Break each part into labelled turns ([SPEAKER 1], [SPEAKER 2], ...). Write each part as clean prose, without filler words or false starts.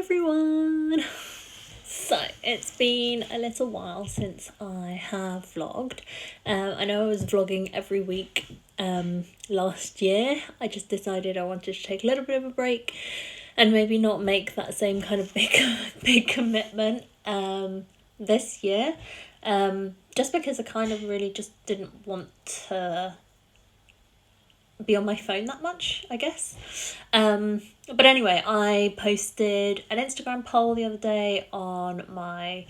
[SPEAKER 1] everyone! So, it's been a little while since I have vlogged. I know I was vlogging every week last year. I just decided I wanted to take a little bit of a break and maybe not make that same kind of big commitment this year. Just because I kind of really just didn't want to be on my phone that much, I guess. But anyway, I posted an Instagram poll the other day on my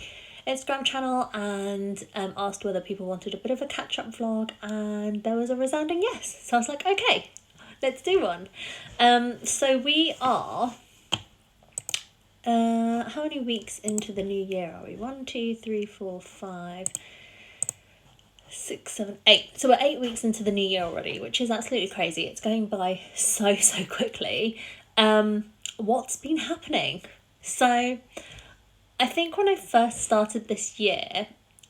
[SPEAKER 1] Instagram channel and asked whether people wanted a bit of a catch-up vlog, and there was a resounding yes. So I was like, okay, let's do one. So we are how many weeks into the new year are we? 1, 2, 3, 4, 5, 6, 7, 8. So we're 8 weeks into the new year already, which is absolutely crazy. It's going by so quickly. What's been happening? So I think when I first started this year,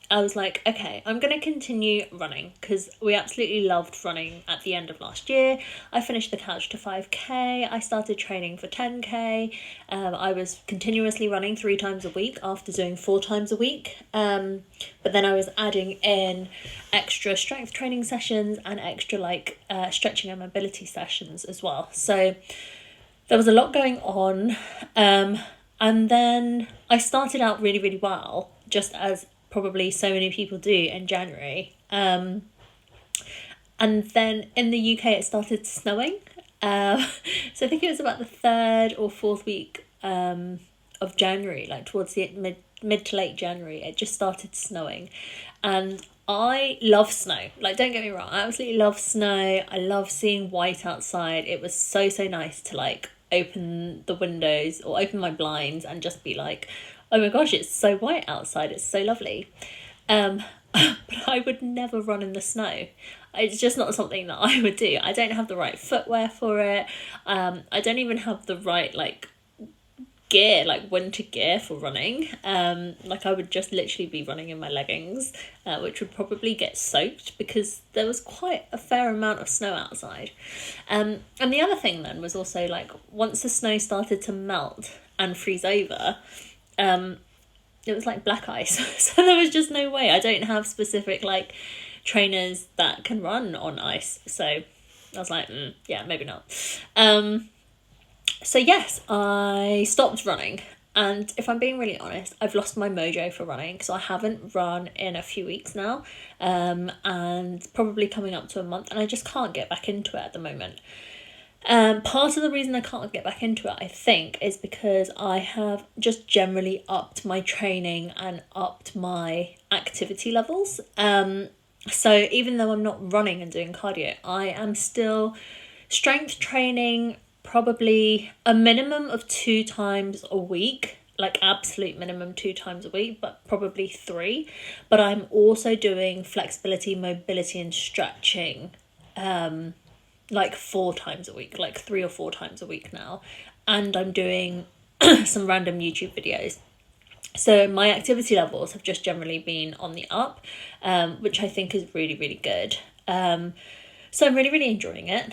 [SPEAKER 1] I was like, okay, I'm going to continue running because we absolutely loved running at the end of last year. I finished the Couch to 5k. I started training for 10k. I was continuously running 3 times a week after doing 4 times a week. But then I was adding in extra strength training sessions and extra stretching and mobility sessions as well. So there was a lot going on. And then I started out really well, just as probably so many people do in January. And then in the UK it started snowing. So I think it was about the 3rd or 4th week of January, like towards the mid to late January, it just started snowing. And I love snow. Like, don't get me wrong, I absolutely love snow. I love seeing white outside. It was so nice to open the windows or open my blinds and just be like, oh my gosh, it's so white outside, it's so lovely. But I would never run in the snow. It's just not something that I would do. I don't have the right footwear for it. I don't even have the right gear, winter gear for running. I would just literally be running in my leggings, which would probably get soaked because there was quite a fair amount of snow outside. And the other thing then was also once the snow started to melt and freeze over, it was like black ice. So there was just no way. I don't have specific trainers that can run on ice. So I was like, yeah, maybe not. So yes, I stopped running, and if I'm being really honest, I've lost my mojo for running because I haven't run in a few weeks now, and probably coming up to a month, and I just can't get back into it at the moment. Part of the reason I can't get back into it, I think, is because I have just generally upped my training and upped my activity levels. So even though I'm not running and doing cardio, I am still strength training probably a minimum of 2 times a week, absolute minimum 2 times a week, but probably 3. But I'm also doing flexibility, mobility and stretching 4 times a week, 3 or 4 times a week now. And I'm doing some random YouTube videos. So my activity levels have just generally been on the up, which I think is really good. So I'm really enjoying it.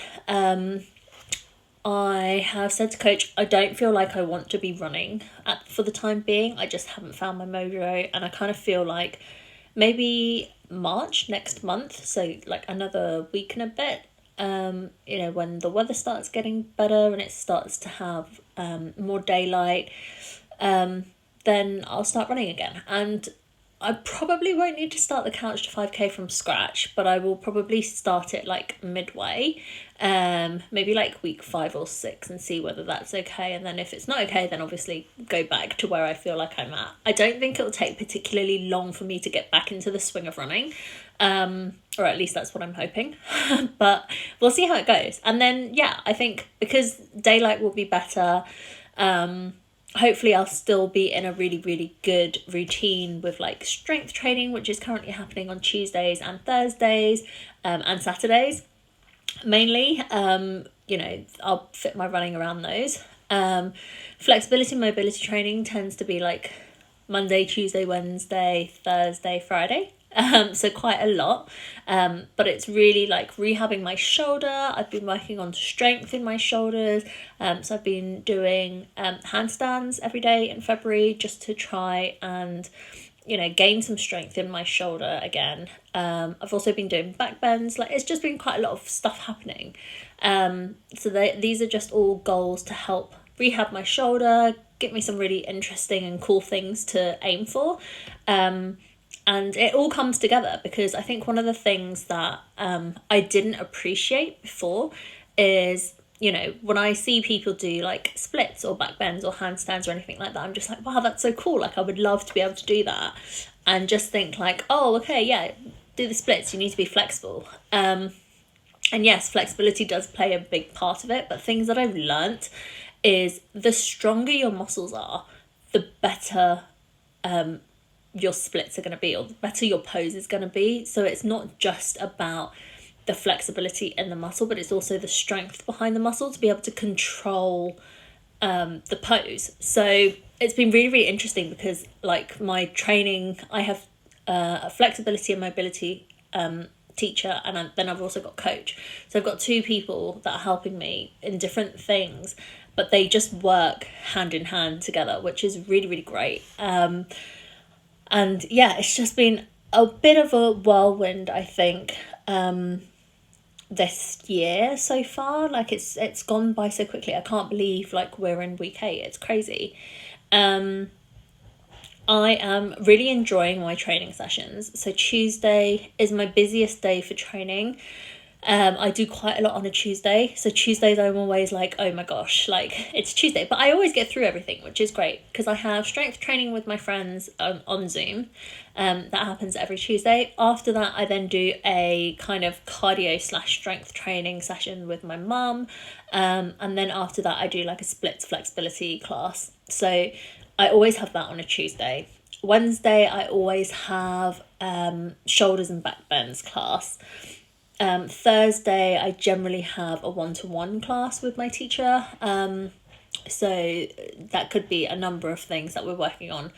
[SPEAKER 1] I have said to coach, I don't feel like I want to be running for the time being. I just haven't found my mojo, and I kind of feel like maybe March next month, so another week and a bit, when the weather starts getting better and it starts to have more daylight, then I'll start running again. And I probably won't need to start the Couch to 5k from scratch, but I will probably start it midway, maybe week 5 or 6, and see whether that's okay. And then if it's not okay, then obviously go back to where I feel like I'm at. I don't think it'll take particularly long for me to get back into the swing of running, or at least that's what I'm hoping. But we'll see how it goes. And then yeah, I think because daylight will be better, hopefully I'll still be in a really good routine with strength training, which is currently happening on Tuesdays and Thursdays, and Saturdays mainly. I'll fit my running around those. Flexibility and mobility training tends to be Monday, Tuesday, Wednesday, Thursday, Friday. So quite a lot. But it's really like rehabbing my shoulder. I've been working on strength in my shoulders. So I've been doing handstands every day in February just to try and, gain some strength in my shoulder again. I've also been doing back bends. Like, it's just been quite a lot of stuff happening. So these are just all goals to help rehab my shoulder, get me some really interesting and cool things to aim for. And it all comes together because I think one of the things that I didn't appreciate before is, when I see people do like splits or back bends or handstands or anything like that, I'm just like, wow, that's so cool. Like, I would love to be able to do that. And just think like, oh, okay, yeah, do the splits. You need to be flexible. And yes, flexibility does play a big part of it. But things that I've learnt is the stronger your muscles are, the better your splits are going to be, or the better your pose is going to be. So it's not just about the flexibility in the muscle, but it's also the strength behind the muscle to be able to control the pose. So it's been really, really interesting because like my training, I have a flexibility and mobility teacher, and then I've also got coach. So I've got two people that are helping me in different things, but they just work hand in hand together, which is really, really great. And yeah, it's just been a bit of a whirlwind, I think, this year so far. Like, it's gone by so quickly. I can't believe like we're in week 8. It's crazy. I am really enjoying my training sessions. So Tuesday is my busiest day for training. I do quite a lot on a Tuesday. So Tuesdays I'm always like, oh my gosh, like it's Tuesday. But I always get through everything, which is great because I have strength training with my friends on Zoom. That happens every Tuesday. After that, I then do a kind of cardio/strength training session with my mum. And then after that, I do like a splits flexibility class. So I always have that on a Tuesday. Wednesday, I always have shoulders and back bends class. Thursday, I generally have a one-to-one class with my teacher. So that could be a number of things that we're working on.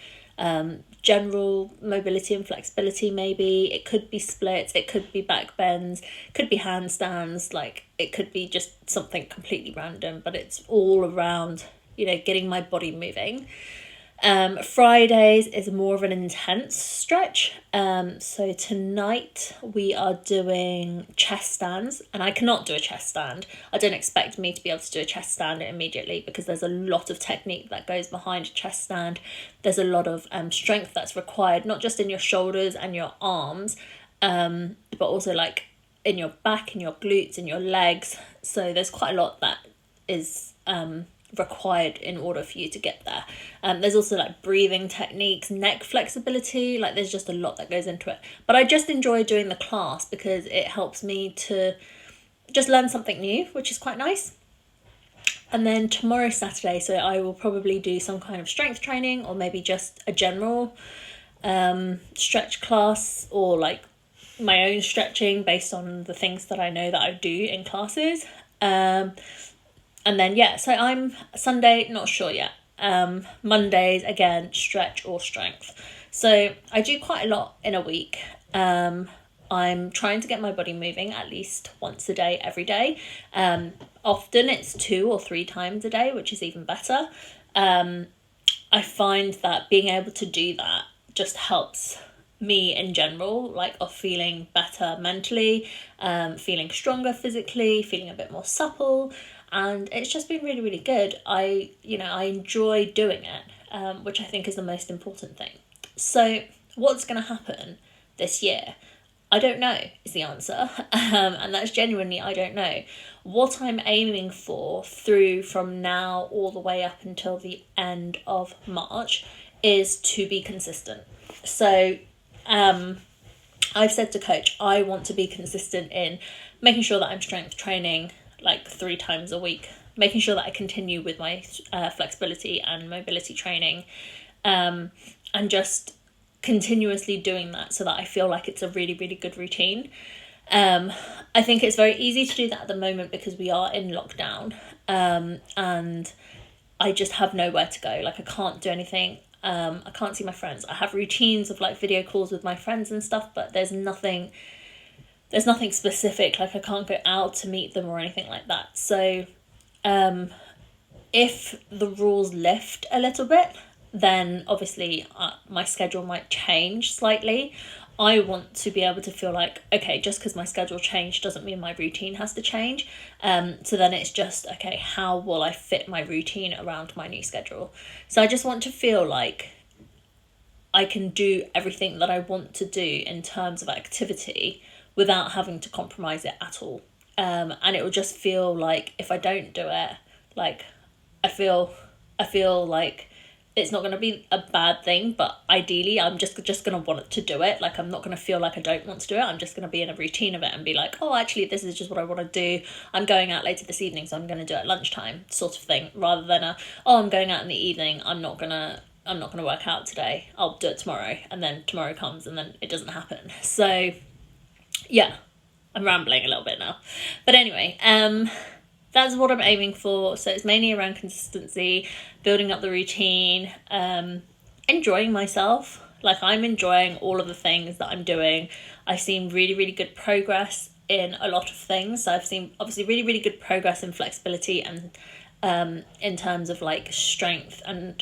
[SPEAKER 1] General mobility and flexibility, maybe. It could be splits, it could be back bends, it could be handstands, like it could be just something completely random, but it's all around, getting my body moving. Fridays is more of an intense stretch. So tonight we are doing chest stands, and I cannot do a chest stand. I don't expect me to be able to do a chest stand immediately because there's a lot of technique that goes behind a chest stand. There's a lot of strength that's required, not just in your shoulders and your arms, but also like in your back, in your glutes, in your legs. So there's quite a lot that is required in order for you to get there. There's also like breathing techniques, neck flexibility, like there's just a lot that goes into it. But I just enjoy doing the class because it helps me to just learn something new, which is quite nice. And then tomorrow, Saturday, so I will probably do some kind of strength training or maybe just a general stretch class, or like my own stretching based on the things that I know that I do in classes. And then, so I'm Sunday, not sure yet. Mondays, again, stretch or strength. So I do quite a lot in a week. I'm trying to get my body moving at least once a day, every day. Often it's 2 or 3 times a day, which is even better. I find that being able to do that just helps me in general, like of feeling better mentally, feeling stronger physically, feeling a bit more supple. And it's just been really, really good. I enjoy doing it, which I think is the most important thing. So what's going to happen this year? I don't know is the answer. And that's genuinely, I don't know. What I'm aiming for from now all the way up until the end of March is to be consistent. So I've said to coach, I want to be consistent in making sure that I'm strength training like 3 times a week, making sure that I continue with my flexibility and mobility training, and just continuously doing that so that I feel like it's a really, really good routine. I think it's very easy to do that at the moment because we are in lockdown, and I just have nowhere to go. Like, I can't do anything. I can't see my friends. I have routines of like video calls with my friends and stuff, but there's nothing specific, like I can't go out to meet them or anything like that. So if the rules lift a little bit, then obviously my schedule might change slightly. I want to be able to feel like, okay, just because my schedule changed doesn't mean my routine has to change. So then it's just, okay, how will I fit my routine around my new schedule? So I just want to feel like I can do everything that I want to do in terms of activity without having to compromise it at all. And it will just feel like if I don't do it, like I feel like it's not going to be a bad thing, but ideally I'm just going to want to do it. Like I'm not going to feel like I don't want to do it. I'm just going to be in a routine of it and be like, oh, actually this is just what I want to do. I'm going out later this evening, so I'm going to do it at lunchtime sort of thing, rather than I'm going out in the evening, I'm not going to work out today, I'll do it tomorrow, and then tomorrow comes and then it doesn't happen. So yeah, I'm rambling a little bit now, but anyway, that's what I'm aiming for. So it's mainly around consistency, building up the routine, enjoying myself. Like I'm enjoying all of the things that I'm doing. I've seen really, really good progress in a lot of things. So I've seen obviously really, really good progress in flexibility and in terms of like strength and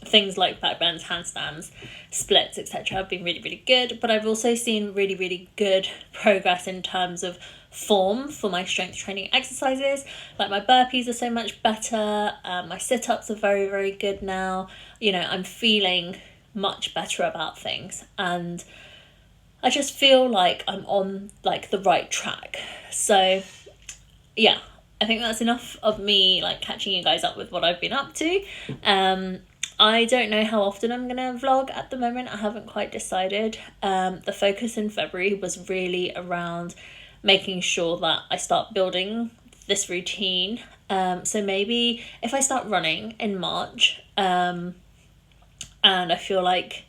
[SPEAKER 1] things like back bends, handstands, splits, etc. have been really, really good. But I've also seen really, really good progress in terms of form for my strength training exercises. Like my burpees are so much better. My sit-ups are very, very good now. You know, I'm feeling much better about things, and I just feel like I'm on like the right track. So yeah, I think that's enough of me like catching you guys up with what I've been up to. I don't know how often I'm going to vlog at the moment. I haven't quite decided. The focus in February was really around making sure that I start building this routine. So maybe if I start running in March, and I feel like,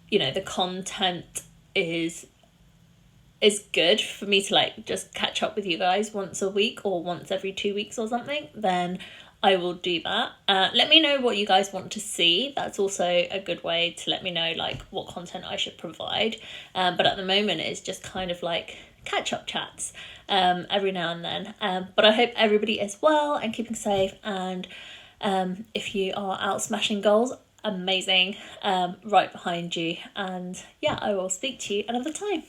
[SPEAKER 1] you know, the content is good for me to like just catch up with you guys once a week or once every 2 weeks or something, then I will do that. Let me know what you guys want to see. That's also a good way to let me know like what content I should provide. But at the moment it's just kind of like catch up chats every now and then. But I hope everybody is well and keeping safe, and if you are out smashing goals, amazing, right behind you. And yeah, I will speak to you another time.